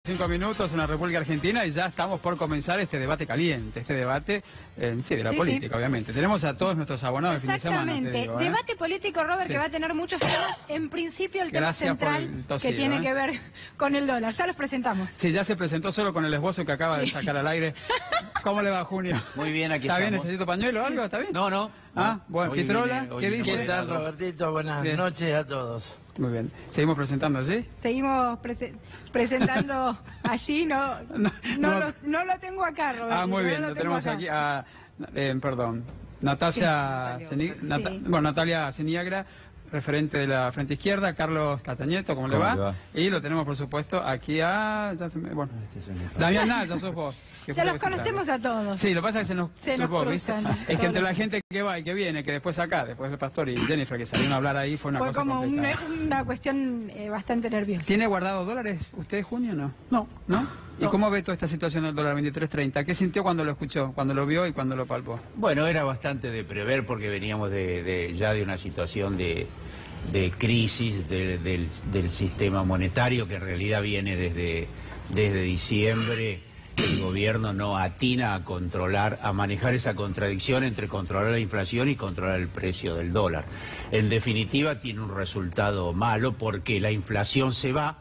5 minutos en la República Argentina y ya estamos por comenzar este debate caliente, este debate de la política, obviamente. Tenemos a todos nuestros abonados de fin de semana. Exactamente. Debate político, Robert, que va a tener muchos temas. En principio, el tema central que tiene que ver con el dólar. Ya los presentamos. Sí, ya se presentó solo con el esbozo que acaba de sacar al aire. ¿Cómo le va, Junio? Muy bien, aquí ¿Está estamos. bien? ¿Necesito pañuelo o algo? ¿Está bien? No. Ah, bueno, Pitrola, ¿qué dice? ¿Qué tal, Robertito? Buenas noches a todos. Muy bien. Seguimos presentando, ¿sí? Seguimos presentando allí, no lo tengo acá, Robert. Ah, muy bien, lo lo tenemos acá. aquí a, Natalia Ceniagra, referente de la Frente Izquierda, Carlos Castañeto, ¿cómo le va? Y lo tenemos, por supuesto, aquí a... Damián Naya, sos vos. Ya los conocemos a todos. Sí, lo que pasa es que se nos cruzan. Es que entre la gente que va y que viene, que después acá, después el Pastor y Jennifer, que salieron a hablar ahí, fue una cosa como complicada. una cuestión bastante nerviosa. ¿Tiene guardado dólares usted, Junio, no? No. ¿No? ¿Y cómo ve toda esta situación del dólar 23.30? ¿Qué sintió cuando lo escuchó, cuando lo vio y cuando lo palpó? Bueno, era bastante de prever porque veníamos ya de una situación de crisis del sistema monetario que en realidad viene desde diciembre. El gobierno no atina a manejar esa contradicción entre controlar la inflación y controlar el precio del dólar. En definitiva, tiene un resultado malo porque la inflación se va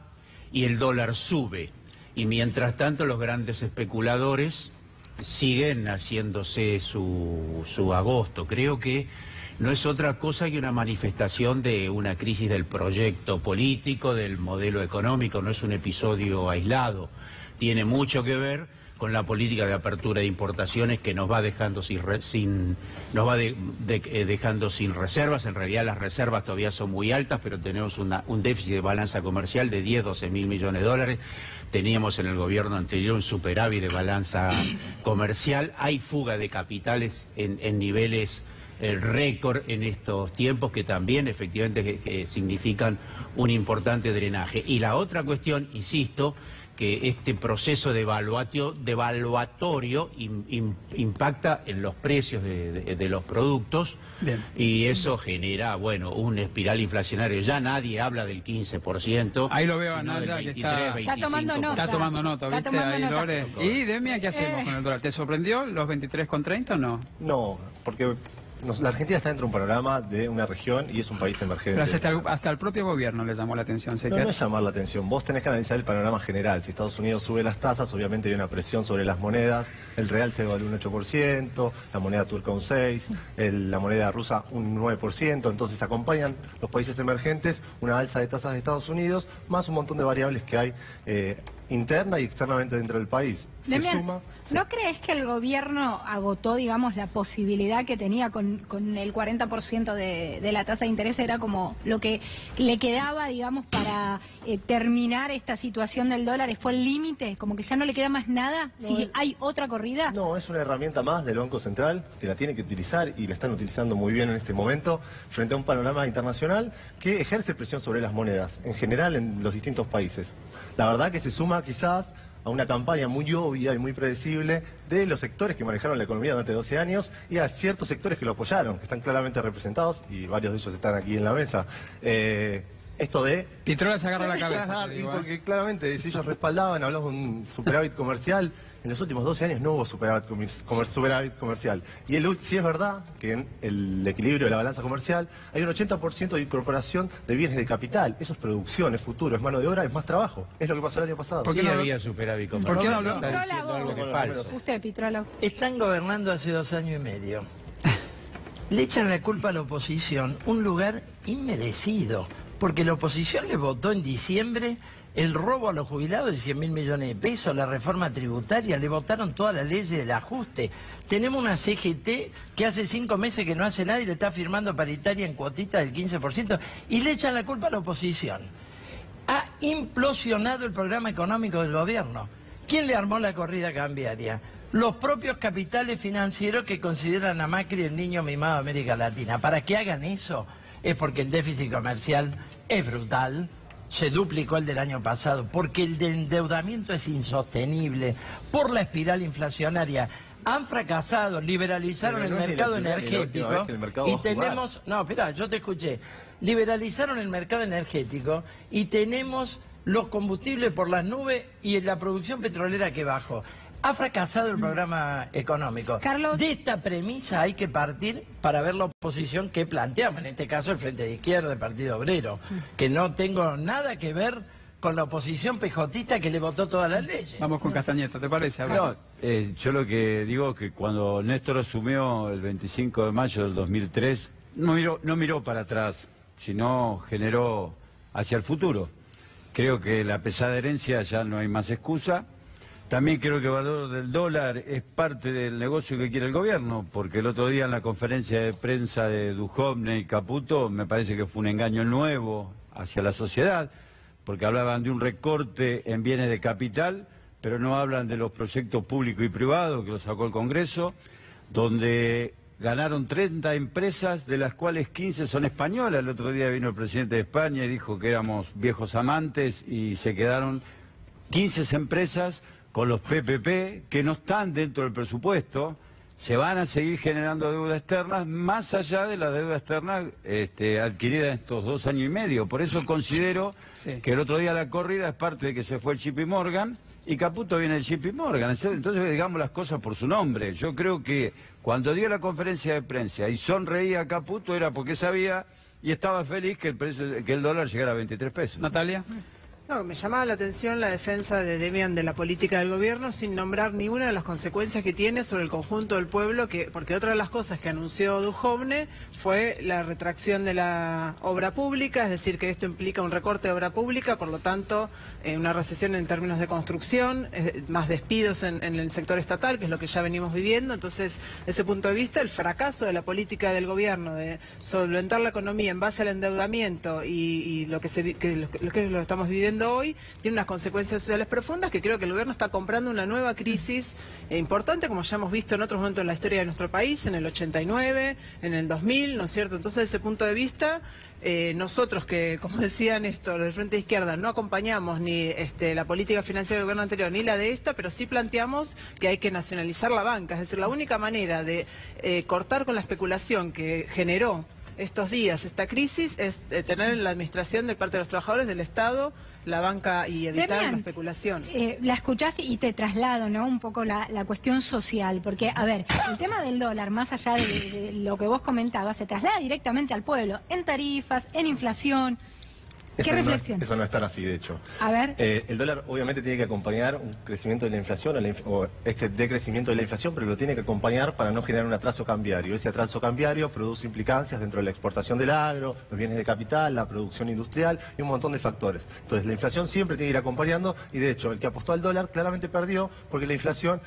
y el dólar sube. Y mientras tanto, los grandes especuladores siguen haciéndose su agosto. Creo que no es otra cosa que una manifestación de una crisis del proyecto político, del modelo económico, no es un episodio aislado. Tiene mucho que ver con la política de apertura de importaciones que nos va dejando dejando sin reservas. En realidad las reservas todavía son muy altas, pero tenemos un déficit de balanza comercial de 10-12 mil millones de dólares. Teníamos en el gobierno anterior un superávit de balanza comercial. Hay fuga de capitales en niveles récord en estos tiempos que también efectivamente que significan un importante drenaje. Y la otra cuestión, insisto, que este proceso devaluatorio impacta en los precios de los productos. Bien. Y eso genera, bueno, una espiral inflacionaria. Ya nadie habla del 15%. Ahí lo veo a Naya que está tomando nota. Está tomando nota, ¿viste? Ahí, Lore. Y Demia, ¿qué hacemos con el dólar? ¿Te sorprendió los 23,30 o no? No, porque la Argentina está dentro de un panorama de una región y es un país emergente. Pero hasta el propio gobierno le llamó la atención. No es llamar la atención. Vos tenés que analizar el panorama general. Si Estados Unidos sube las tasas, obviamente hay una presión sobre las monedas. El real se devalúa un 8%, la moneda turca un 6%, la moneda rusa un 9%. Entonces acompañan los países emergentes una alza de tasas de Estados Unidos, más un montón de variables que hay interna y externamente dentro del país. ¿No crees que el gobierno agotó, digamos, la posibilidad que tenía con el 40% de la tasa de interés? Era como lo que le quedaba, digamos, para terminar esta situación del dólar. ¿Fue el límite? ¿Como que ya no le queda más nada? No, si hay otra corrida. No, es una herramienta más del Banco Central que la tiene que utilizar y la están utilizando muy bien en este momento frente a un panorama internacional que ejerce presión sobre las monedas, en general en los distintos países. La verdad que se suma quizás a una campaña muy obvia y muy predecible de los sectores que manejaron la economía durante 12 años y a ciertos sectores que lo apoyaron, que están claramente representados y varios de ellos están aquí en la mesa. Esto de... Pitrola se agarra la cabeza. Porque claramente si ellos respaldaban, hablamos de un superávit comercial. En los últimos 12 años no hubo superávit comercial. Y sí es verdad que en el equilibrio de la balanza comercial hay un 80% de incorporación de bienes de capital. Eso es producción, es futuro, es mano de obra, es más trabajo. Es lo que pasó el año pasado. ¿Por qué no había superávit comercial? ¿Por qué no habló? Está diciendo algo que es falso. Usted, Pitrola. Están gobernando hace 2 años y medio. Le echan la culpa a la oposición, un lugar inmerecido. Porque la oposición le votó en diciembre el robo a los jubilados de 100 mil millones de pesos, la reforma tributaria, le votaron todas las leyes del ajuste. Tenemos una CGT que hace 5 meses que no hace nada y le está firmando paritaria en cuotita del 15% y le echan la culpa a la oposición. Ha implosionado el programa económico del gobierno. ¿Quién le armó la corrida cambiaria? Los propios capitales financieros que consideran a Macri el niño mimado de América Latina. Para que hagan eso es porque el déficit comercial es brutal. Se duplicó el del año pasado, porque el de endeudamiento es insostenible, por la espiral inflacionaria. Han fracasado, liberalizaron el mercado energético y tenemos... No, espera, yo te escuché. Liberalizaron el mercado energético y tenemos los combustibles por las nubes y la producción petrolera que bajó. Ha fracasado el programa económico. Carlos, de esta premisa hay que partir para ver la oposición que planteamos, en este caso el Frente de Izquierda, el Partido Obrero, que no tengo nada que ver con la oposición pejotista que le votó todas las leyes. Vamos con Castañeto, ¿te parece? No, yo lo que digo es que cuando Néstor asumió el 25 de mayo del 2003, no miró para atrás, sino generó hacia el futuro. Creo que la pesada herencia ya no hay más excusa. También creo que el valor del dólar es parte del negocio que quiere el gobierno, porque el otro día en la conferencia de prensa de Duhovne y Caputo me parece que fue un engaño nuevo hacia la sociedad, porque hablaban de un recorte en bienes de capital, pero no hablan de los proyectos públicos y privados que lo sacó el Congreso, donde ganaron 30 empresas, de las cuales 15 son españolas. El otro día vino el presidente de España y dijo que éramos viejos amantes y se quedaron 15 empresas con los PPP que no están dentro del presupuesto. Se van a seguir generando deudas externas más allá de la deuda externa adquirida en estos 2 años y medio. Por eso considero que el otro día la corrida es parte de que se fue el JP Morgan y Caputo viene el JP Morgan. Entonces digamos las cosas por su nombre. Yo creo que cuando dio la conferencia de prensa y sonreía Caputo era porque sabía y estaba feliz que el dólar llegara a 23 pesos. Natalia. No, me llamaba la atención la defensa de Demian de la política del gobierno sin nombrar ni una de las consecuencias que tiene sobre el conjunto del pueblo, porque otra de las cosas que anunció Duhovne fue la retracción de la obra pública, es decir, que esto implica un recorte de obra pública, por lo tanto, una recesión en términos de construcción, más despidos en el sector estatal, que es lo que ya venimos viviendo. Entonces, desde ese punto de vista, el fracaso de la política del gobierno de solventar la economía en base al endeudamiento y lo que lo estamos viviendo hoy tiene unas consecuencias sociales profundas que creo que el gobierno está comprando una nueva crisis importante, como ya hemos visto en otros momentos en la historia de nuestro país, en el 89, en el 2000, ¿no es cierto? Entonces, desde ese punto de vista, nosotros que, como decía Néstor, del Frente de Izquierda, no acompañamos ni la política financiera del gobierno anterior ni la de esta, pero sí planteamos que hay que nacionalizar la banca. Es decir, la única manera de cortar con la especulación que generó estos días esta crisis es tener en la administración de parte de los trabajadores del Estado la banca y evitar Demian, la especulación. La escuchás y te traslado, ¿no? Un poco la cuestión social, porque, a ver, el tema del dólar, más allá de lo que vos comentabas, se traslada directamente al pueblo, en tarifas, en inflación. ¿Qué reflexión? Eso no es tan así, de hecho. A ver. El dólar obviamente tiene que acompañar un crecimiento de la inflación o este decrecimiento de la inflación, pero lo tiene que acompañar para no generar un atraso cambiario. Ese atraso cambiario produce implicancias dentro de la exportación del agro, los bienes de capital, la producción industrial y un montón de factores. Entonces la inflación siempre tiene que ir acompañando y de hecho el que apostó al dólar claramente perdió porque la inflación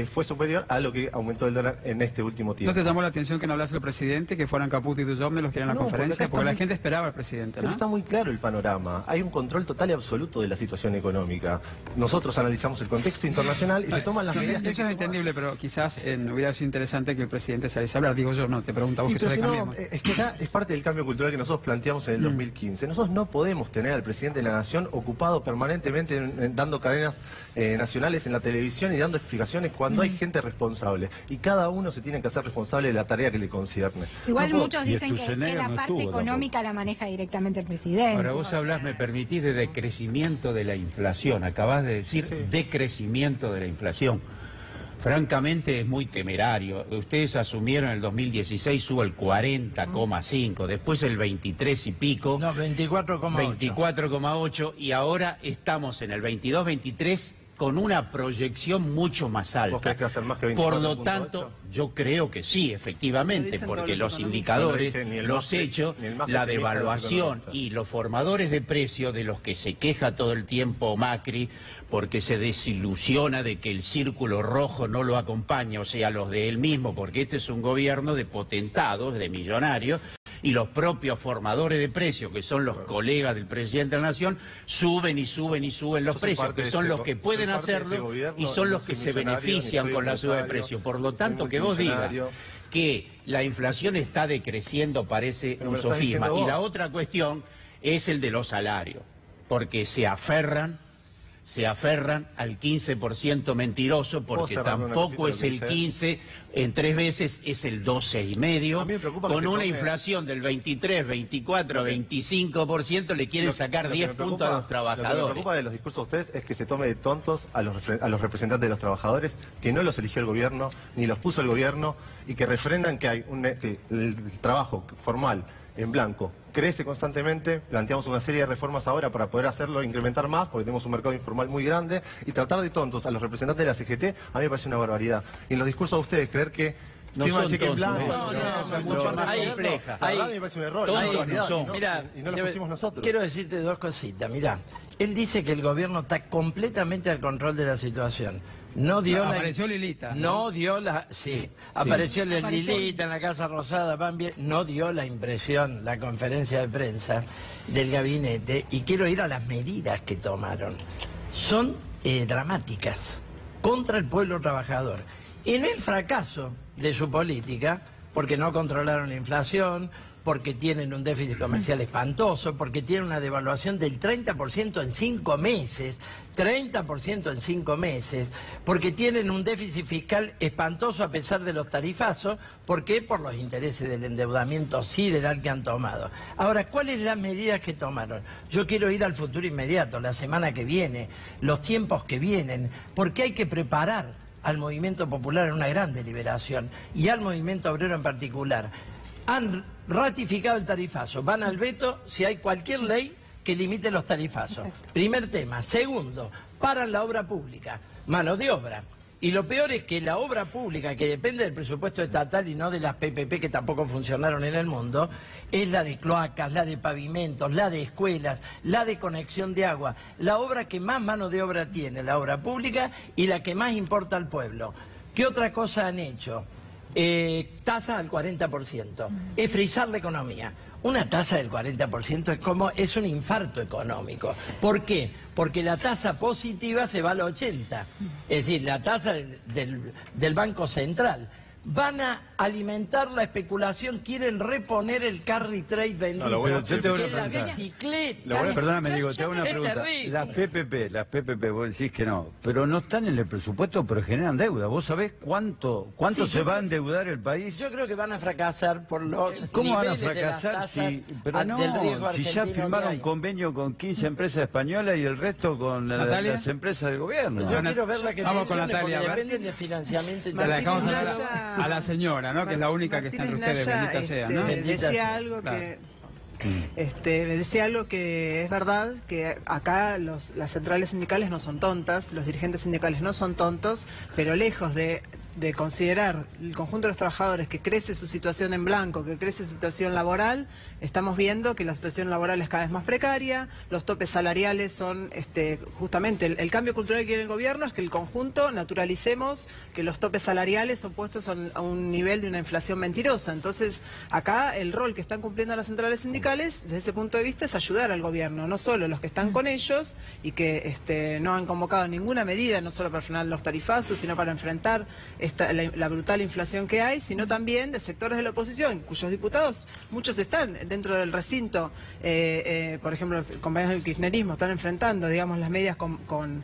fue superior a lo que aumentó el dólar en este último tiempo. ¿No te llamó la atención que no hablase el presidente, que fueran Caputo y Duhovne los que eran en la conferencia? Porque la gente esperaba al presidente, ¿no? Pero está muy claro el panorama. Hay un control total y absoluto de la situación económica. Nosotros analizamos el contexto internacional y se toman las medidas. Eso es entendible, pero quizás hubiera sido interesante que el presidente saliese a hablar. Digo yo, no, te pregunto a vos que se le cambiemos. Es que acá es parte del cambio cultural que nosotros planteamos en el 2015. Nosotros no podemos tener al presidente de la Nación ocupado permanentemente dando cadenas nacionales en la televisión y dando explicaciones cuando hay gente responsable. Y cada uno se tiene que hacer responsable de la tarea que le concierne. Igual muchos dicen que la parte económica la maneja directamente el presidente. Ahora vos hablás, me permitís, de decrecimiento de la inflación. Acabás de decir decrecimiento de la inflación. Francamente es muy temerario. Ustedes asumieron en el 2016 subo el 40,5, después el 23 y pico. No, 24,8. 24,8 y ahora estamos en el 22-23 con una proyección mucho más alta. ¿Vos crees que va a ser más que 24,8? Por lo tanto, yo creo que sí, efectivamente, porque los indicadores, los hechos, la devaluación y los formadores de precios de los que se queja todo el tiempo Macri, porque se desilusiona de que el círculo rojo no lo acompaña, o sea, los de él mismo, porque este es un gobierno de potentados, de millonarios, y los propios formadores de precios, que son los colegas del presidente de la Nación, suben y suben y suben los precios, que son los que pueden hacerlo y son los que se benefician con la suba de precios. Por lo tanto, que vos digas que la inflación está decreciendo parece un sofisma. Y la otra cuestión es el de los salarios, porque se aferran se aferran al 15% mentiroso, porque tampoco es el 15, en 3 veces es el 12,5%, con una inflación del 23, 24, 25%, le quieren sacar 10 puntos a los trabajadores. Lo que me preocupa de los discursos de ustedes es que se tome de tontos a los representantes de los trabajadores, que no los eligió el gobierno, ni los puso el gobierno, y que refrendan que el trabajo formal en blanco crece constantemente. Planteamos una serie de reformas ahora para poder hacerlo, incrementar más, porque tenemos un mercado informal muy grande, y tratar de tontos a los representantes de la CGT a mí me parece una barbaridad. Y en los discursos de ustedes creer que no son cheque en blanco, mucho más compleja. A mí me parece un error, y no lo pusimos nosotros. Quiero decirte 2 cositas. Mirá, él dice que el gobierno está completamente al control de la situación. Apareció Lilita. Apareció Lilita en la Casa Rosada, van bien. No dio la impresión, la conferencia de prensa del gabinete, y quiero ir a las medidas que tomaron. Son dramáticas contra el pueblo trabajador. En el fracaso de su política, porque no controlaron la inflación, porque tienen un déficit comercial espantoso, porque tienen una devaluación del 30% en 5 meses, 30% en 5 meses, porque tienen un déficit fiscal espantoso a pesar de los tarifazos. ¿Por qué? Por los intereses del endeudamiento sideral que han tomado. Ahora, ¿cuáles son las medidas que tomaron? Yo quiero ir al futuro inmediato, la semana que viene, los tiempos que vienen, porque hay que preparar al movimiento popular en una gran deliberación, y al movimiento obrero en particular. Han ratificado el tarifazo, van al veto si hay cualquier ley que limite los tarifazos. Exacto. Primer tema. Segundo, paran la obra pública, mano de obra. Y lo peor es que la obra pública, que depende del presupuesto estatal y no de las PPP, que tampoco funcionaron en el mundo, es la de cloacas, la de pavimentos, la de escuelas, la de conexión de agua. La obra que más mano de obra tiene, la obra pública, y la que más importa al pueblo. ¿Qué otra cosa han hecho? Tasa al 40%. Es frizar la economía. Una tasa del 40% es un infarto económico. ¿Por qué? Porque la tasa positiva se va al 80%. Es decir, la tasa del Banco Central. Van a alimentar la especulación, quieren reponer el carry trade vendido. La bicicleta. Perdóname, digo, te hago una pregunta. Las PPP, vos decís que no, pero no están en el presupuesto, pero generan deuda. ¿Vos sabés cuánto se va a endeudar el país? Yo creo que van a fracasar por los ¿Cómo van a fracasar si ya firmaron convenio con 15 empresas españolas y el resto con las empresas del gobierno? Yo quiero ver la que vamos con Natalia, porque dependen de financiamiento y a la señora, ¿no? Que es la única que está entre ustedes, bendita sea, ¿no? Decía algo que me decía algo que es verdad, que acá las centrales sindicales no son tontas, los dirigentes sindicales no son tontos, pero lejos de considerar el conjunto de los trabajadores que crece su situación en blanco, que crece su situación laboral, estamos viendo que la situación laboral es cada vez más precaria, los topes salariales son justamente el cambio cultural que quiere el gobierno es que el conjunto naturalicemos que los topes salariales son puestos a un nivel de una inflación mentirosa. Entonces, acá el rol que están cumpliendo las centrales sindicales, desde ese punto de vista, es ayudar al gobierno, no solo los que están con ellos y que no han convocado ninguna medida, no solo para frenar los tarifazos, sino para enfrentar la brutal inflación que hay, sino también de sectores de la oposición, cuyos diputados, muchos están dentro del recinto, por ejemplo, los compañeros del kirchnerismo están enfrentando, digamos, las medidas con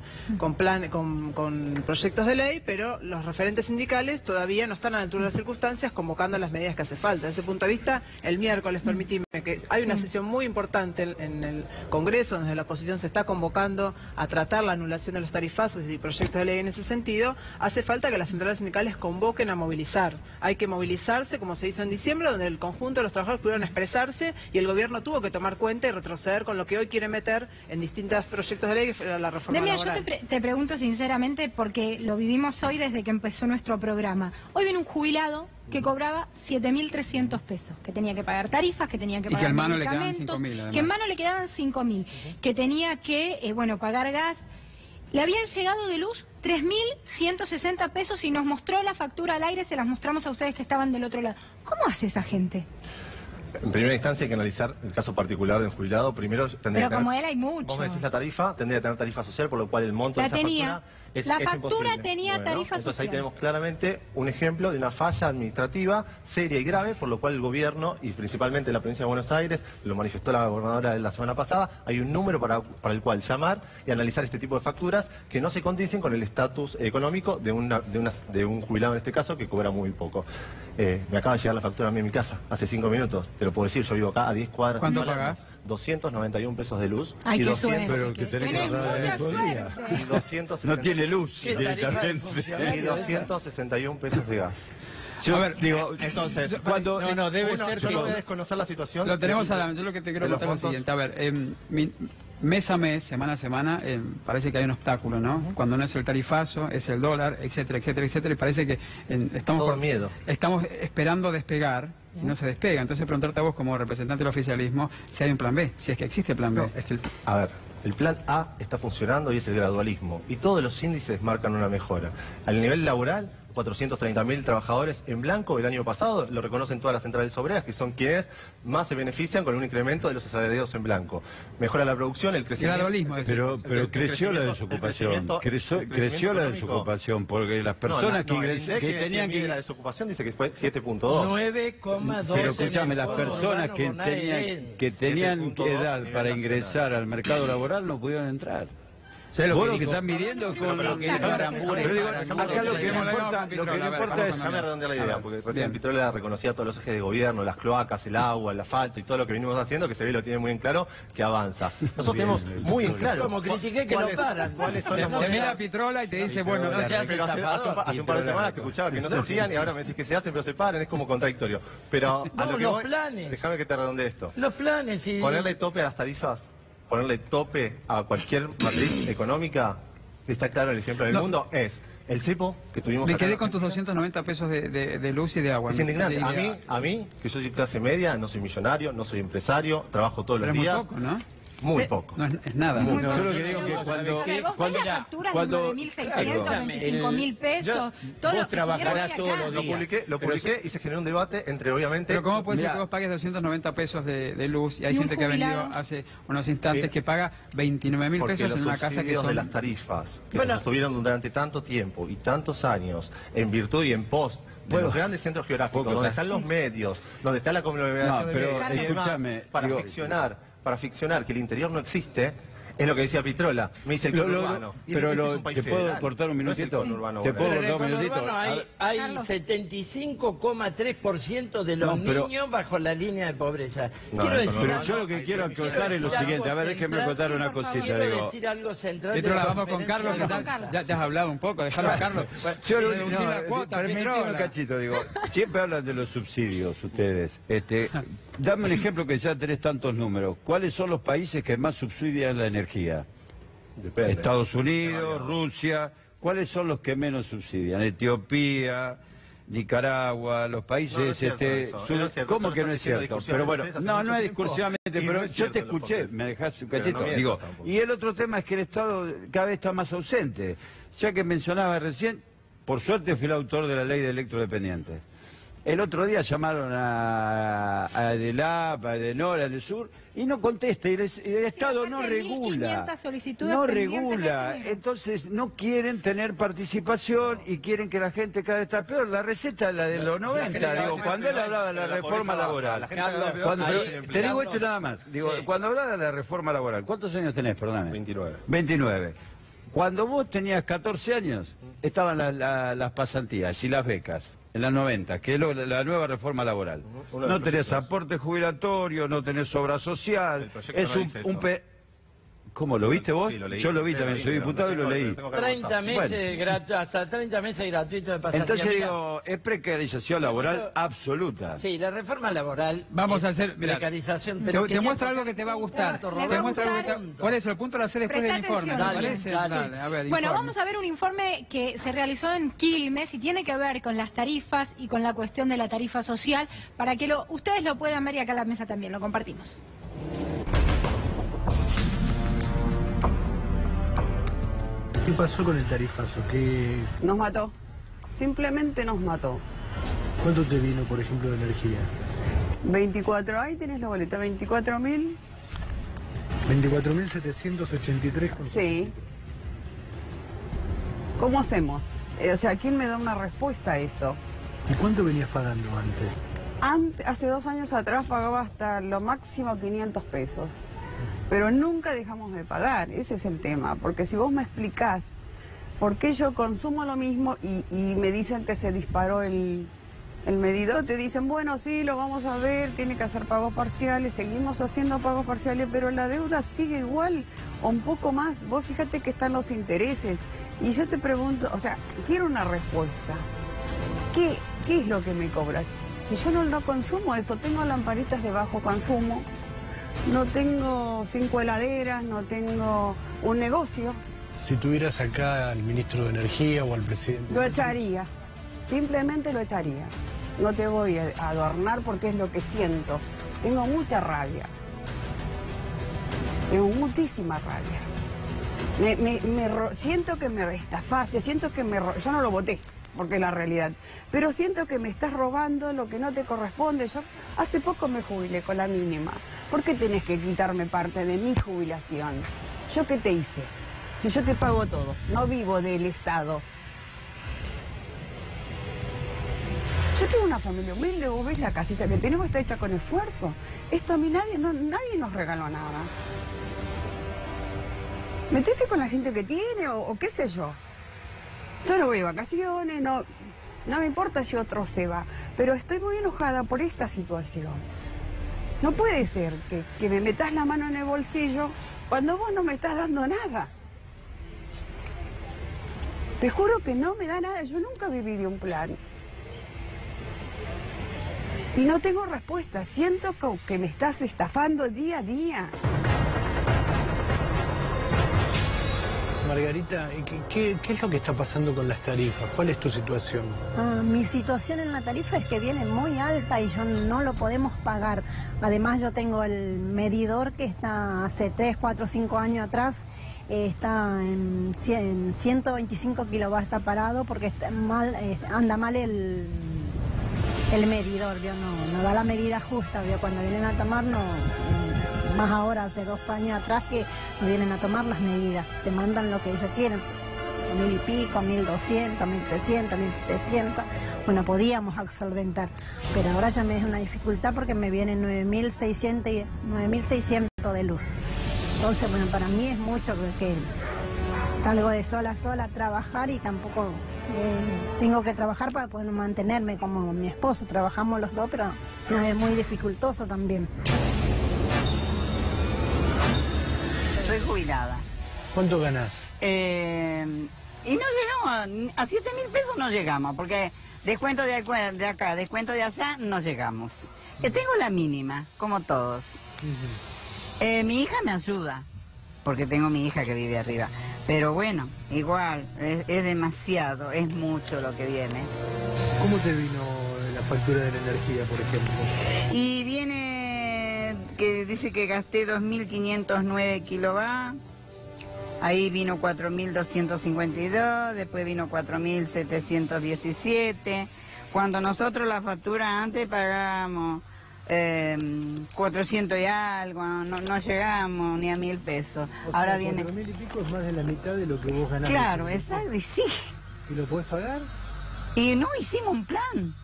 proyectos de ley, pero los referentes sindicales todavía no están a la altura de las circunstancias convocando las medidas que hace falta. Desde ese punto de vista, el miércoles, permitime que hay una sesión muy importante en el Congreso, donde la oposición se está convocando a tratar la anulación de los tarifazos y proyectos de ley en ese sentido. Hace falta que las centrales sindicales convoquen a movilizar. Hay que movilizarse, como se hizo en diciembre, donde el conjunto de los trabajadores pudieron expresarse y el gobierno tuvo que tomar cuenta y retroceder con lo que hoy quiere meter en distintos proyectos de ley, la reforma laboral. Yo te pregunto sinceramente, porque lo vivimos hoy desde que empezó nuestro programa. Hoy viene un jubilado que cobraba 7.300 pesos, que tenía que pagar tarifas, que tenía que pagar medicamentos, que en mano le quedaban 5.000, que tenía que pagar gas. Le habían llegado de luz 3.160 pesos y nos mostró la factura al aire, se las mostramos a ustedes que estaban del otro lado. ¿Cómo hace esa gente? En primera instancia hay que analizar el caso particular de un jubilado. Primero tendría Pero como él hay muchos. Vos me decís la tarifa, tendría que tener tarifa social, por lo cual el monto de esa factura La factura imposible. tenía tarifa entonces social. ahí tenemos claramente un ejemplo de una falla administrativa seria y grave, por lo cual el gobierno, y principalmente la provincia de Buenos Aires, lo manifestó la gobernadora la semana pasada, hay un número para el cual llamar y analizar este tipo de facturas que no se condicen con el estatus económico de un jubilado en este caso que cobra muy poco. Me acaba de llegar la factura a mí en mi casa, hace 5 minutos, te lo puedo decir, yo vivo acá a 10 cuadras. ¿Cuánto pagás? 291 pesos de luz. Ay, y qué 200, Pero que tenés que ahorrar mucha el otro día. suerte. y 260 No tiene luz ¿Qué tarifa de directamente. funcionario? y 261 pesos de gas. Yo A ver, digo, Entonces, cuando debe yo no voy a desconocer la situación. Lo tenemos a la... Yo lo que te quiero de los contar es lo fondos. siguiente. A ver, mes a mes, semana a semana, parece que hay un obstáculo, ¿no? Cuando no es el tarifazo, es el dólar, etcétera, etcétera, etcétera. Y parece que Todo miedo. estamos esperando despegar y no se despega. Entonces, preguntarte a vos, como representante del oficialismo, si hay un plan B, si es que existe plan B. No, es que a ver, el plan A está funcionando y es el gradualismo. Y todos los índices marcan una mejora. Al nivel laboral, 430.000 trabajadores en blanco el año pasado, lo reconocen todas las centrales obreras, que son quienes más se benefician con un incremento de los asalariados en blanco. Mejora la producción, el crecimiento. Gradualismo, pero creció la desocupación, creció la desocupación, porque las personas que tenían que... La desocupación dice que fue 7.2. 9,2. Pero escúchame, las personas que tenían 7.2 edad nivel para nacional. ingresar al mercado laboral no pudieron entrar. ¿Sabes Vos lo lo que que están midiendo con lo que dijo Aramburu? Pero digo, Déjame acá lo que no redondear importa es... Déjame redondear la idea, porque recién Pitrola reconocía todos los ejes de gobierno, las cloacas, el agua, el asfalto y todo lo que venimos haciendo, que se ve y lo tiene muy en claro, que avanza. Nosotros tenemos muy en claro. Como critiqué que no paran. ¿Cuáles son las Te mira monedas? Pitrola y te dice, bueno, no se hace Pero hace un par de semanas te escuchaba que no se hacían y ahora me decís que se hacen pero se paran, es como contradictorio. Pero a No, lo que los voy, planes. déjame que te redondee esto. Los planes y... Ponerle tope a las tarifas, ponerle tope a cualquier matriz económica, está claro el ejemplo del mundo, es el cepo que tuvimos me acá. quedé con tus 290 pesos de luz y de agua. Es indignante. De- A mí, que yo soy clase media, no soy millonario, no soy empresario, trabajo todos Pero los es muy días. poco, ¿no? Muy poco. No es nada. Muy Yo poco. lo que digo que cuando... Pero vos ves las facturas de 9.600, 25.000 pesos, todo lo vos que trabajarás quiero todos acá. los días. Lo publiqué y se generó un debate entre, obviamente... Pero ¿cómo puede ser Mirá. que vos pagues 290 pesos de luz y hay Y un gente que ha venido jubilado. hace unos instantes que paga 29.000 Porque pesos los en una casa que subsidios son... de las tarifas que Bueno. se sostuvieron durante tanto tiempo y tantos años en virtud y en pos de los grandes centros geográficos, poco donde está. están los medios, donde está la conglomeración No, de pero medios y demás, escúchame, para digo- ficcionar que el interior no existe, es lo que decía Pitrola. Me dice el conurbano. Y pero este es un país ¿te puedo federal. cortar un No es el minutito? conurbano ¿Te bueno. puedo Pero en cortar el un minutito? conurbano hay Carlos. 75,3% de los No, pero- niños bajo la línea de pobreza. No, Quiero el decir Pero conurbano- yo lo que quiero acotar es lo decir siguiente. A algo ver, déjenme central, contar sí, una por favor. cosita. Quiero Digo, decir algo central. de Pitrola, la vamos con conferencia Carlos, de que Vamos con ya, Carlos. ya has hablado un poco, déjalo a Carlos. Yo lo- Reducir no, la cuota, permitime Pitrola. un cachito, digo, siempre hablan de los subsidios ustedes. Dame un ejemplo que ya tenés tantos números. ¿Cuáles son los países que más subsidian la energía? Depende. Estados Unidos, Rusia. ¿Cuáles son los que menos subsidian? Etiopía, Nicaragua, los países... No, no es cierto eso, no es cierto, ¿Cómo eso que lo no están es diciendo cierto? discursivamente Pero bueno, ustedes hace no mucho es tiempo. discursivamente, Y no pero es yo cierto te los escuché, papeles. me dejás un Pero cachito. no mientas Digo, tampoco. y el otro tema es que el Estado cada vez está más ausente. Ya que mencionaba recién, por suerte fui el autor de la ley de electrodependientes. El otro día llamaron a EDELAP, a EDENOR, a EDESUR, y no contesta, y el Estado no aparte de regula. 1500 solicitudes No pendientes que regula. tenemos. Entonces no quieren tener participación y quieren que la gente cada vez está peor. La receta es la de los 90, digo, cuando él hablaba de la reforma laboral. Cuando- te digo esto nada más. Digo, cuando hablaba de la reforma laboral, ¿cuántos años tenés, perdóname? 29. 29. Cuando vos tenías 14 años, estaban las pasantías y las becas, en las 90, que es la nueva reforma laboral. Uno de No los tenés proyectos. aporte jubilatorio, no tenés obra social. El proyecto Es no dice eso. ¿Cómo lo viste vos? Sí, lo leí. Yo lo vi Lo también, leí, soy pero diputado y lo leí. 30 meses hasta 30 meses gratuitos de pasantía. Entonces Mira, digo, es precarización laboral Pero- absoluta. sí, la reforma laboral Vamos es a hacer, mira, precarización. te quería muestro algo tocar que te va a un gustar. punto, Le va a Te muestro algo que te... gustar. Por eso, el punto lo hace después del Presta informe, ¿te atención. parece? Dale. A ver, Bueno, informe. vamos a ver un informe que se realizó en Quilmes y tiene que ver con las tarifas y con la cuestión de la tarifa social, para que ustedes lo puedan ver y acá en la mesa también lo compartimos. ¿Qué pasó con el tarifazo? Nos mató. Simplemente nos mató. ¿Cuánto te vino, por ejemplo, de energía? 24, ahí tenés la boleta, 24.000. 24.783. Sí. ¿Cómo hacemos? O sea, ¿quién me da una respuesta a esto? ¿Y cuánto venías pagando antes? Hace 2 años atrás pagaba hasta lo máximo 500 pesos. Pero nunca dejamos de pagar, ese es el tema. Porque si vos me explicás por qué yo consumo lo mismo y me dicen que se disparó el medidor, te dicen, bueno, sí, lo vamos a ver, tiene que hacer pagos parciales, seguimos haciendo pagos parciales, pero la deuda sigue igual o un poco más. Vos fíjate que están los intereses. Y yo te pregunto, o sea, quiero una respuesta. ¿Qué es lo que me cobras? Si yo no consumo eso, tengo lamparitas de bajo consumo, no tengo 5 heladeras, no tengo un negocio. Si tuvieras acá al ministro de Energía o al presidente... Lo echaría, simplemente lo echaría. No te voy a adornar porque es lo que siento. Tengo mucha rabia. Tengo muchísima rabia. Siento que me estafaste, siento que yo no lo voté, porque es la realidad. Pero siento que me estás robando lo que no te corresponde. Yo hace poco me jubilé con la mínima. ¿Por qué tenés que quitarme parte de mi jubilación? ¿Yo qué te hice? Si yo te pago todo, no vivo del Estado. Yo tengo una familia humilde, vos ves la casita que tenemos, está hecha con esfuerzo. Esto a mí nadie nos regaló nada. Metete con la gente que tiene o qué sé yo. Yo no voy de vacaciones, no me importa si otro se va, pero estoy muy enojada por esta situación. No puede ser que me metas la mano en el bolsillo cuando vos no me estás dando nada. Te juro que no me da nada, yo nunca viví de un plan. Y no tengo respuesta, siento que me estás estafando día a día. Margarita, ¿qué es lo que está pasando con las tarifas? ¿Cuál es tu situación? Mi situación en la tarifa es que viene muy alta y yo no lo podemos pagar. Además yo tengo el medidor que está hace 3, 4, 5 años atrás, está en 125 kilovatios, está parado porque anda mal el medidor, no da la medida justa, cuando vienen a tomar más ahora hace 2 años atrás que no vienen a tomar las medidas, te mandan lo que ellos quieren, 1000 y pico, 1200, 1300, 1700, bueno, podíamos solventar, pero ahora ya me es una dificultad porque me vienen 9600 de luz. Entonces, bueno, para mí es mucho porque salgo de sola a sola a trabajar y tampoco tengo que trabajar para poder mantenerme como mi esposo, trabajamos los dos, pero no, es muy dificultoso también. Soy jubilada. ¿Cuánto ganás? Y no llegamos, a 7.000 pesos no llegamos, porque descuento de acá, descuento de allá, no llegamos. Tengo la mínima, como todos. Mi hija me ayuda, porque tengo mi hija que vive arriba. Pero bueno, igual, es demasiado, es mucho lo que viene. ¿Cómo te vino la factura de la energía, por ejemplo? Y viene que dice que gasté 2.509 kilovatios, ahí vino 4.252, después vino 4.717. Cuando nosotros la factura antes pagábamos 400 y algo, no llegamos ni a 1.000 pesos. O sea, ahora viene 4.000 y pico es más de la mitad de lo que vos ganás. Claro, exacto, y sí. ¿Y lo podés pagar? Y no hicimos un plan.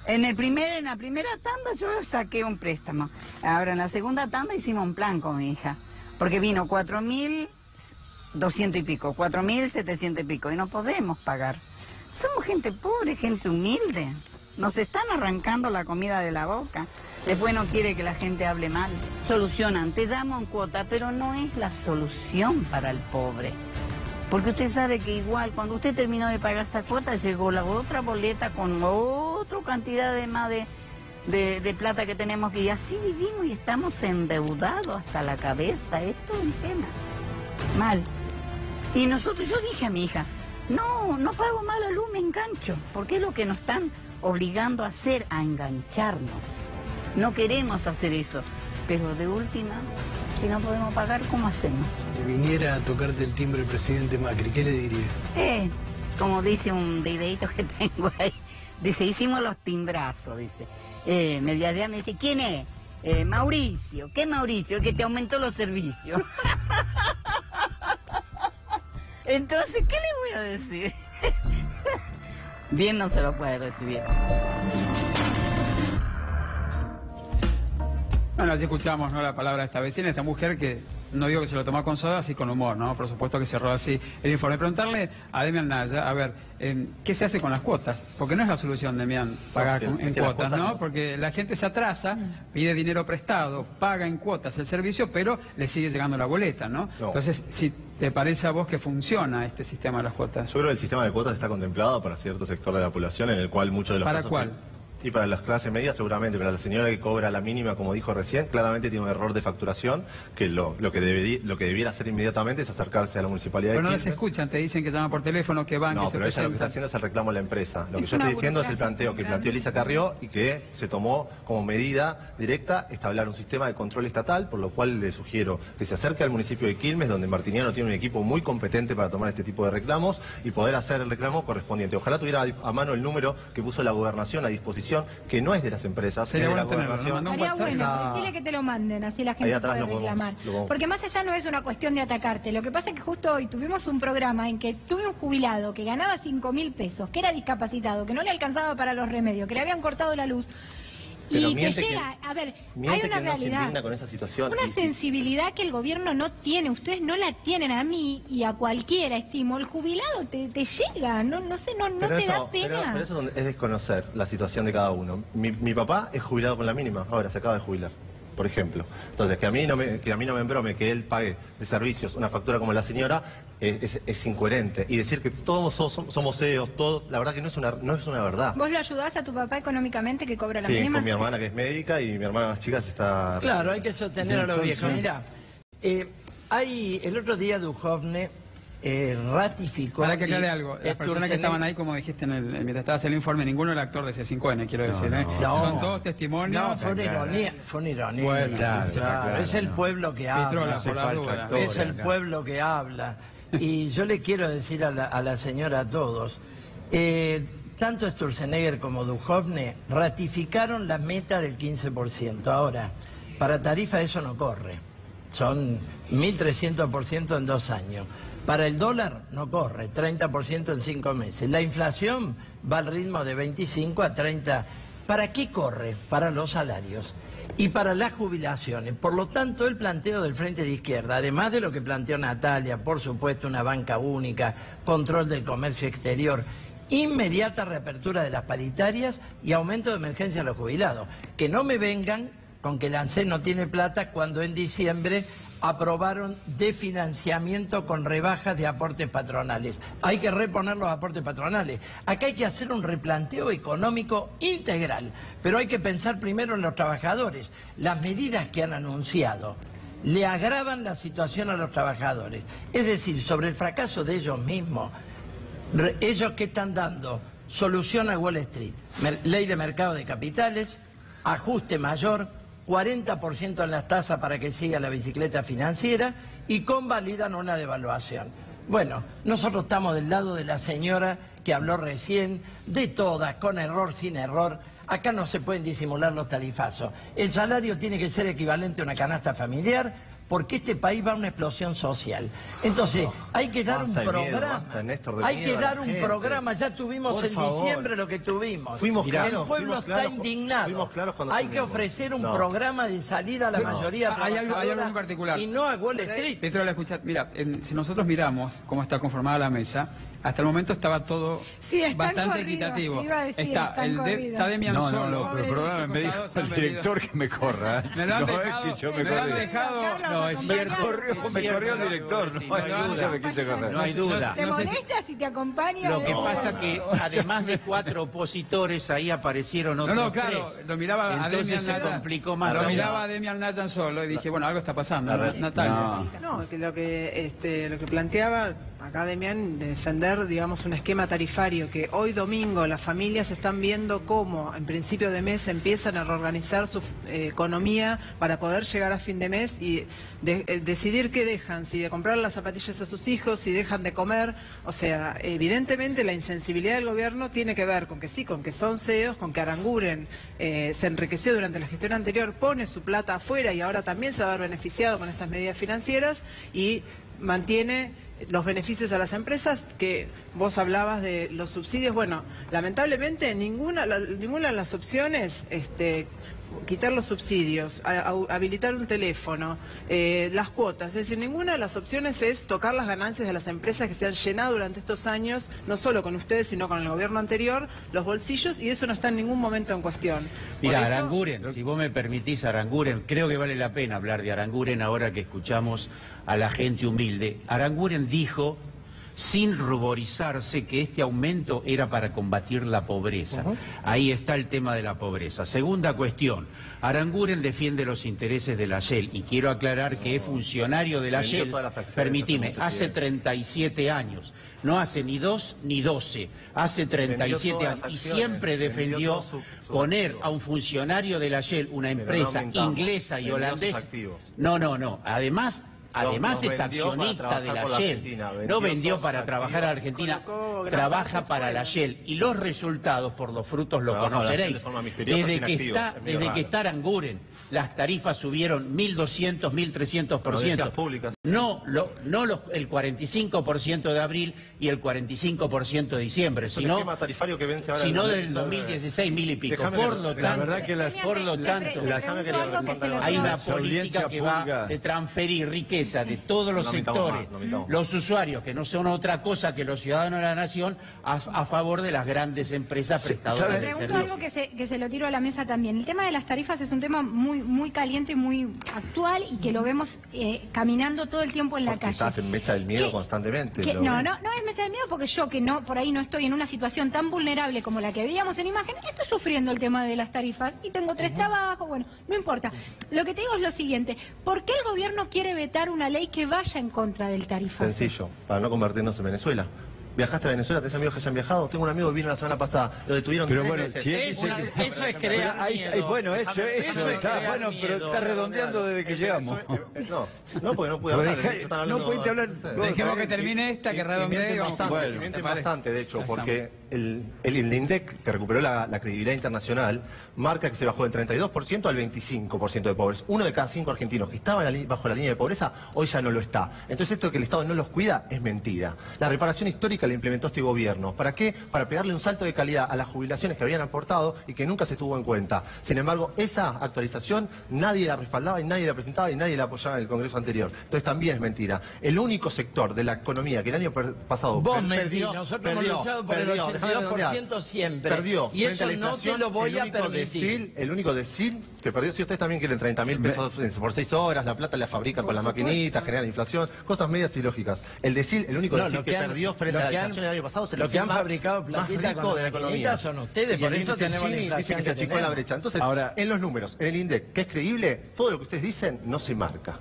En la primera tanda yo saqué un préstamo. Ahora en la segunda tanda hicimos un plan con mi hija. Porque vino 4.200 y pico, 4.700 y pico, y no podemos pagar. Somos gente pobre, gente humilde. Nos están arrancando la comida de la boca. Después no quiere que la gente hable mal. Solucionan, te damos cuota, pero no es la solución para el pobre. Porque usted sabe que igual, cuando usted terminó de pagar esa cuota, llegó la otra boleta con otra cantidad de más de plata que tenemos, que y así vivimos y estamos endeudados hasta la cabeza. Esto es un tema. Mal. Y yo dije a mi hija, no pago más la luz, me engancho. Porque es lo que nos están obligando a hacer, a engancharnos. No queremos hacer eso, pero de última, si no podemos pagar, ¿cómo hacemos? Si viniera a tocarte el timbre el presidente Macri, ¿qué le dirías? Como dice un videito que tengo ahí, dice, hicimos los timbrazos, dice. Mediodía me dice, ¿quién es? Mauricio. ¿Qué Mauricio? El que te aumentó los servicios. Entonces, ¿qué le voy a decir? Bien no se lo puede recibir. Bueno, así escuchamos, ¿no?, la palabra de esta vecina, esta mujer que no digo que se lo tomó con soda, así con humor, ¿no? Por supuesto que cerró así el informe. Preguntarle a Demian Naya, a ver, ¿qué se hace con las cuotas? Porque no es la solución, Demian, pagar en cuotas, ¿no? Porque la gente se atrasa, pide dinero prestado, paga en cuotas el servicio, pero le sigue llegando la boleta, ¿no? Entonces, si te parece a vos que funciona este sistema de las cuotas. Yo creo que el sistema de cuotas está contemplado para cierto sector de la población, en el cual muchos de los ¿Para casos... cuál? Y para las clases medias seguramente, para la señora que cobra la mínima, como dijo recién, claramente tiene un error de facturación, que lo que debiera hacer inmediatamente es acercarse a la municipalidad. Pero no de les escuchan, te dicen que llaman por teléfono, que van, que se No, pero ella lo que está haciendo es el reclamo a la empresa. Lo que yo estoy diciendo es el planteo que planteó Elisa Carrió y que se tomó como medida directa establecer un sistema de control estatal, por lo cual le sugiero que se acerque al municipio de Quilmes, donde Martiniano tiene un equipo muy competente para tomar este tipo de reclamos y poder hacer el reclamo correspondiente. Ojalá tuviera a mano el número que puso la gobernación a disposición, que no es de las empresas, es de la gobernación. Estaría bueno, decirle que te lo manden, así la gente puede reclamar. Porque más allá no es una cuestión de atacarte. Lo que pasa es que justo hoy tuvimos un programa en que tuve un jubilado que ganaba 5.000 pesos, que era discapacitado, que no le alcanzaba para los remedios, que le habían cortado la luz. Pero y te llega, a ver, hay una realidad, con esa situación. una sensibilidad que el gobierno no tiene, ustedes no la tienen. A mí y a cualquiera, estimo, el jubilado te llega, no sé, no te da pena. Pero eso es desconocer la situación de cada uno. Mi papá es jubilado con la mínima, ahora se acaba de jubilar, por ejemplo. Entonces, que a mí no me embrome que él pague de servicios una factura como la señora es incoherente. Y decir que todos somos CEOs, todos, la verdad que no es una verdad. ¿Vos lo ayudás a tu papá económicamente que cobra la mínima? Sí, con mi hermana que es médica y mi hermana más chica se está... Claro, hay que sostener a los viejos. Mirá, el otro día Duhovne ratificó... Para que aclare algo, las personas que estaban ahí, como dijiste mientras estabas en el informe, ninguno era actor de C5N, quiero decir, son todos testimonios. No, fue una ironía. Bueno, claro. Es el pueblo que habla. Es el pueblo que habla. Y yo le quiero decir a la señora, a todos, tanto Sturzenegger como Duhovne ratificaron la meta del 15%. Ahora, para Tarifa eso no corre. Son 1.300% en 2 años. Para el dólar no corre, 30% en 5 meses. La inflación va al ritmo de 25 a 30. ¿Para qué corre? Para los salarios y para las jubilaciones. Por lo tanto, el planteo del Frente de Izquierda, además de lo que planteó Natalia, por supuesto una banca única, control del comercio exterior, inmediata reapertura de las paritarias y aumento de emergencia a los jubilados. Que no me vengan con que el ANSES no tiene plata cuando en diciembre aprobaron de financiamiento con rebajas de aportes patronales. Hay que reponer los aportes patronales. Acá hay que hacer un replanteo económico integral, pero hay que pensar primero en los trabajadores. Las medidas que han anunciado le agravan la situación a los trabajadores. Es decir, sobre el fracaso de ellos mismos, ellos que están dando solución a Wall Street, ley de mercado de capitales, ajuste mayor, 40% en las tasas para que siga la bicicleta financiera y convalidan una devaluación. Bueno, nosotros estamos del lado de la señora que habló recién, de todas, con error, sin error. Acá no se pueden disimular los tarifazos. El salario tiene que ser equivalente a una canasta familiar, porque este país va a una explosión social. Entonces, hay que dar un programa. Hay que dar un programa. Ya tuvimos en diciembre lo que tuvimos. El pueblo está indignado. Hay que ofrecer un programa de salida a la mayoría trabajadora. Hay algo en particular. Y no a Wall Street. Petro, mira, si nosotros miramos cómo está conformada la mesa, hasta el momento estaba todo bastante equitativo. Está Demian solo. Pero el programa me dijo el director que me corra. Me lo han dejado. No, es cierto. Me corrió el director. No hay duda. ¿Te molesta si te acompaña? Lo que pasa que además de 4 opositores, ahí aparecieron otros 3. Claro, lo miraba entonces a Demian se complicó más. Lo miraba a Demian Nayan solo y dije, bueno, algo está pasando. Natalia. No, que lo que planteaba acá Demian, defender, digamos, un esquema tarifario que hoy domingo las familias están viendo cómo en principio de mes empiezan a reorganizar su economía para poder llegar a fin de mes y decidir qué dejan, si de comprar las zapatillas a sus hijos, si dejan de comer. O sea, evidentemente la insensibilidad del gobierno tiene que ver con que con que son CEOs, con que Aranguren se enriqueció durante la gestión anterior, pone su plata afuera y ahora también se va a ver beneficiado con estas medidas financieras y mantiene los beneficios a las empresas, que vos hablabas de los subsidios. Bueno, lamentablemente ninguna de las opciones, quitar los subsidios, habilitar un teléfono, las cuotas, es decir, ninguna de las opciones es tocar las ganancias de las empresas que se han llenado durante estos años, no solo con ustedes, sino con el gobierno anterior, los bolsillos, y eso no está en ningún momento en cuestión. Mira, Aranguren, si vos me permitís, Aranguren, creo que vale la pena hablar de Aranguren ahora que escuchamos a la gente humilde. Aranguren dijo, sin ruborizarse, que este aumento era para combatir la pobreza. Ahí está el tema de la pobreza. Segunda cuestión, Aranguren defiende los intereses de la Shell, y quiero aclarar que es funcionario de la Shell, permitime, hace 37 años. No hace ni 2 ni 12, hace 37 años. Y siempre defendió poner a un funcionario de la Shell, una empresa inglesa y holandesa. No. Además es accionista de la Shell, no vendió para trabajar a Argentina, trabaja para la Shell, y los resultados, por los frutos lo conoceréis. Desde que está Aranguren, las tarifas subieron 1.200, 1.300%. No el 45% de abril y el 45% de diciembre, sino del 2016, 1.000 y pico. Por lo tanto, hay una política que va de transferir riqueza de todos los sectores, los usuarios, que no son otra cosa que los ciudadanos de la nación, a favor de las grandes empresas prestadoras de servicios. Pregunto algo que se lo tiro a la mesa también. El tema de las tarifas es un tema muy caliente, muy actual, y que lo vemos caminando todo el tiempo en la calle. Estás en mecha del miedo constantemente. No es mecha del miedo, porque yo, que no por ahí no estoy en una situación tan vulnerable como la que veíamos en imagen, estoy sufriendo el tema de las tarifas y tengo 3 trabajos, bueno, no importa. Lo que te digo es lo siguiente: ¿por qué el gobierno quiere vetar una ley que vaya en contra del tarifazo? Sencillo, para no convertirnos en Venezuela. ¿Viajaste a Venezuela? ¿Tenés amigos que hayan viajado? Tengo un amigo que vino la semana pasada, lo detuvieron 3 veces. Eso es crear miedo. Bueno, eso está bueno, pero está redondeando desde que llegamos. No, porque no pude hablar. No pudiste hablar. Dejemos que termine esta, que redondee. Mienten bastante, de hecho, porque el INDEC, que recuperó la credibilidad internacional, marca que se bajó del 32% al 25% de pobres. 1 de cada 5 argentinos que estaban bajo la línea de pobreza, hoy ya no lo está. Entonces esto de que el Estado no los cuida es mentira. La reparación histórica la implementó este gobierno. ¿Para qué? Para pegarle un salto de calidad a las jubilaciones que habían aportado y que nunca se tuvo en cuenta. Sin embargo, esa actualización nadie la respaldaba y nadie la presentaba y nadie la apoyaba en el Congreso anterior. Entonces también es mentira. El único sector de la economía que el año pasado perdió, nosotros hemos luchado por el 82% siempre. Perdió. Y eso no te lo voy a permitir. El único decil que perdió, si ustedes también quieren 30.000 pesos por 6 horas, la plata la fabrica con la maquinita, genera inflación, cosas medias y lógicas. El decil, el único decil que perdió frente a la inflación el año pasado, es el lo que han fabricado platita con de la economía son ustedes, por eso tenemos la inflación. Dice que se achicó la brecha. Entonces, ahora, en los números, en el INDEC, que es creíble, todo lo que ustedes dicen no se marca.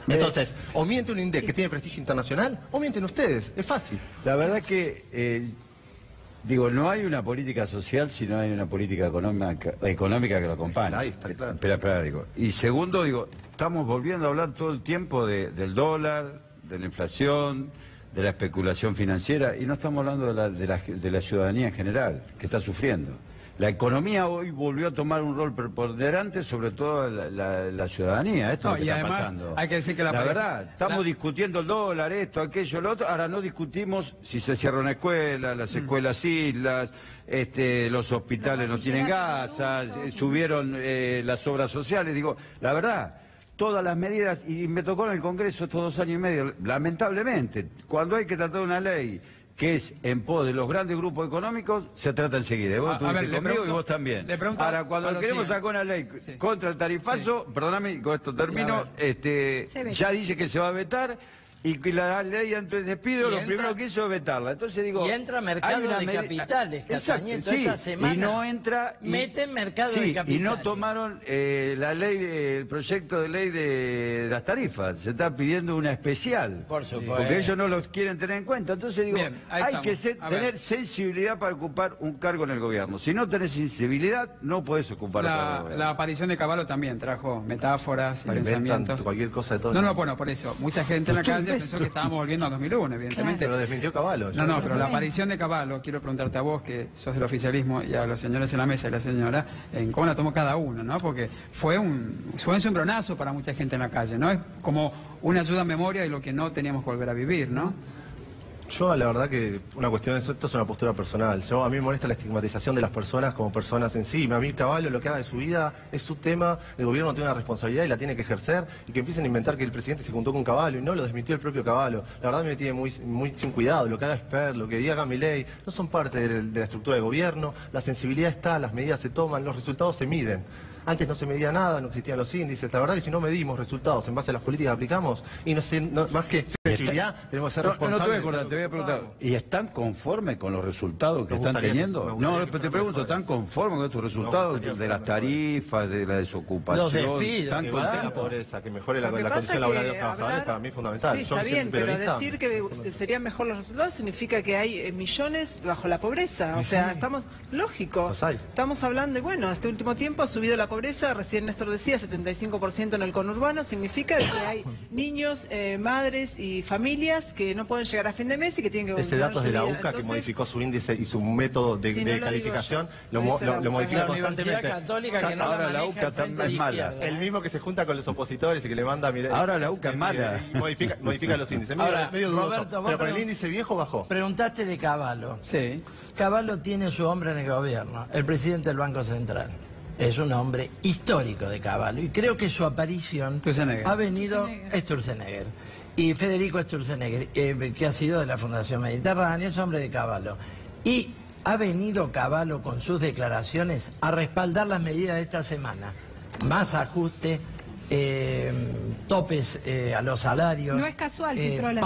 Entonces, o miente un INDEC que tiene prestigio internacional, o mienten ustedes. Es fácil. La verdad que, no hay una política social si no hay una política económica que lo acompañe. Ahí está, claro. Espera, Y segundo, estamos volviendo a hablar todo el tiempo del dólar, de la inflación, de la especulación financiera, y no estamos hablando de la ciudadanía en general, que está sufriendo. La economía hoy volvió a tomar un rol preponderante, sobre todo la ciudadanía. Esto es lo que está pasando. Hay que decir que la verdad, estamos discutiendo el dólar, esto, aquello, lo otro. Ahora no discutimos si se cierra una escuela, las escuelas islas, los hospitales no tienen gas, subieron las obras sociales. La verdad, todas las medidas, y me tocó en el Congreso estos 2 años y medio, lamentablemente, cuando hay que tratar una ley que es en pos de los grandes grupos económicos, se trata enseguida. Vos estuviste conmigo y vos también. Ahora, cuando queremos sacar una ley contra el tarifazo, perdóname, con esto termino, ya dice que se va a vetar, y la ley antes de despido lo primero que hizo es vetarla. Entonces y entra mercado de capitales, Castañeto, esta semana. Y no entra... meten mercado de capitales. Y no tomaron la ley, el proyecto de ley de las tarifas. Se está pidiendo una especial. Por supuesto. Porque ellos no los quieren tener en cuenta. Entonces hay que tener sensibilidad para ocupar un cargo en el gobierno. Si no tenés sensibilidad, no podés ocupar un cargo. La aparición de Cavallo también trajo metáforas y pensamientos. Cualquier cosa de todo. No, bueno, por eso. Mucha gente en la calle pensó que estábamos volviendo a 2001, evidentemente. Pero desmintió Cavallo. Pero la aparición de Cavallo, quiero preguntarte a vos, que sos del oficialismo, y a los señores en la mesa y la señora, en cómo la tomó cada uno, ¿no? Porque fue un cimbronazo para mucha gente en la calle, ¿no? Es como una ayuda a memoria de lo que no teníamos que volver a vivir, ¿no? Yo, la verdad que una cuestión de esto es una postura personal. A mí me molesta la estigmatización de las personas como personas en sí. A mí Caballo lo que haga de su vida es su tema, el gobierno tiene una responsabilidad y la tiene que ejercer, y que empiecen a inventar que el presidente se juntó con Caballo y no lo desmintió el propio Caballo. La verdad me tiene muy sin cuidado. Lo que haga Esper, lo que diga Milei, no son parte de la estructura de gobierno. La sensibilidad está, las medidas se toman, los resultados se miden. Antes no se medía nada, no existían los índices. La verdad que si no medimos resultados en base a las políticas que aplicamos, y más que sensibilidad, tenemos que ser responsables. Te voy a preguntar, ¿y están conformes con los resultados que están teniendo? No, te pregunto, ¿están conformes con estos resultados de las tarifas, de la desocupación? Los despidos, ¿Están contentos? La pobreza, que mejore la condición laboral de los trabajadores, para mí es fundamental. Sí, está bien, pero decir que serían mejor los resultados significa que hay millones bajo la pobreza. O sea, lógico, estamos hablando, y bueno, este último tiempo ha subido la pobreza, recién Néstor decía, 75% en el conurbano, significa que hay niños, madres y familias que no pueden llegar a fin de mes y que tienen que... Ese dato es de la UCA. Entonces, que modificó su índice y su método de calificación, lo modifica constantemente. Ahora la UCA también es mala. El mismo que se junta con los opositores y que le manda... Ahora la UCA es mala. Modifica los índices. Medio Roberto, pero con el índice viejo bajó. Preguntaste de Caballo. Sí. Caballo tiene su hombre en el gobierno, el presidente del Banco Central. Es un hombre histórico de Caballo y creo que su aparición ha venido Sturzenegger. Y Federico Sturzenegger, que ha sido de la Fundación Mediterránea, es hombre de Caballo. Y ha venido Caballo con sus declaraciones a respaldar las medidas de esta semana. Más ajuste, topes a los salarios. No es casual, Pitrola.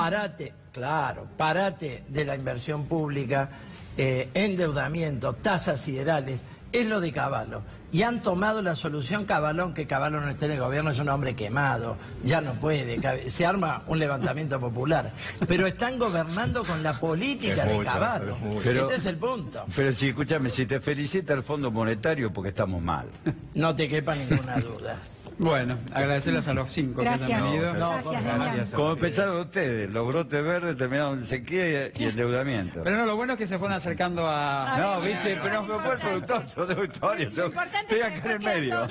Parate de la inversión pública, endeudamiento, tasas siderales, es lo de Caballo. Y han tomado la solución Caballo, aunque Caballo no esté en el gobierno, es un hombre quemado, ya no puede, se arma un levantamiento popular. Pero están gobernando con la política de Caballo. Este es el punto. Pero si, escúchame, si te felicita el Fondo Monetario porque estamos mal. No te quepa ninguna duda. Bueno, agradecerles a los 5 que han venido. Gracias. Como empezaron ustedes, los brotes verdes terminaron en sequía y endeudamiento. Pero no, lo bueno es que se fueron acercando a... No, viste, pero no fue el productor, yo de historia, estoy acá en el medio.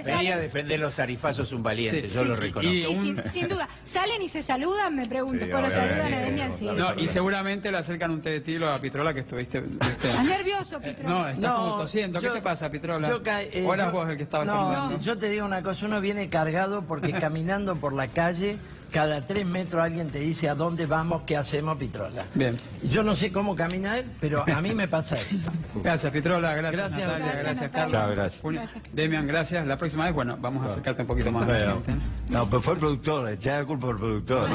Venía a defender los tarifazos un valiente, yo lo reconozco. Sin duda. ¿Salen y se saludan? Me pregunto. ¿Lo saludan a Demian? Sí. No, y seguramente le acercan un té de tilo a Pitrola, que estuviste... ¿Estás nervioso, Pitrola? No, estás como tosiendo. ¿Qué te pasa, Pitrola? ¿O eras vos el que estaba caminando? Yo te digo una cosa, uno viene cargado porque caminando por la calle, cada 3 metros alguien te dice a dónde vamos, qué hacemos, Pitrola. Bien. Yo no sé cómo camina él, pero a mí me pasa esto. Gracias, Pitrola, gracias Natalia, gracias Carlos. Chao, gracias. Demian, gracias. La próxima vez, bueno, vamos a acercarte un poquito más. No, pero fue el productor, echá la culpa al productor.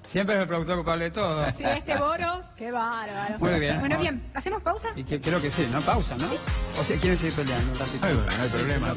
Siempre es el productor culpable de todo. Sí, Boros, qué bárbaro. Muy bien. Bueno, bien, ¿hacemos pausa? Y creo que sí, ¿no? Pausa, ¿no? O sea, ¿quieren seguir peleando un ratito? No hay problema.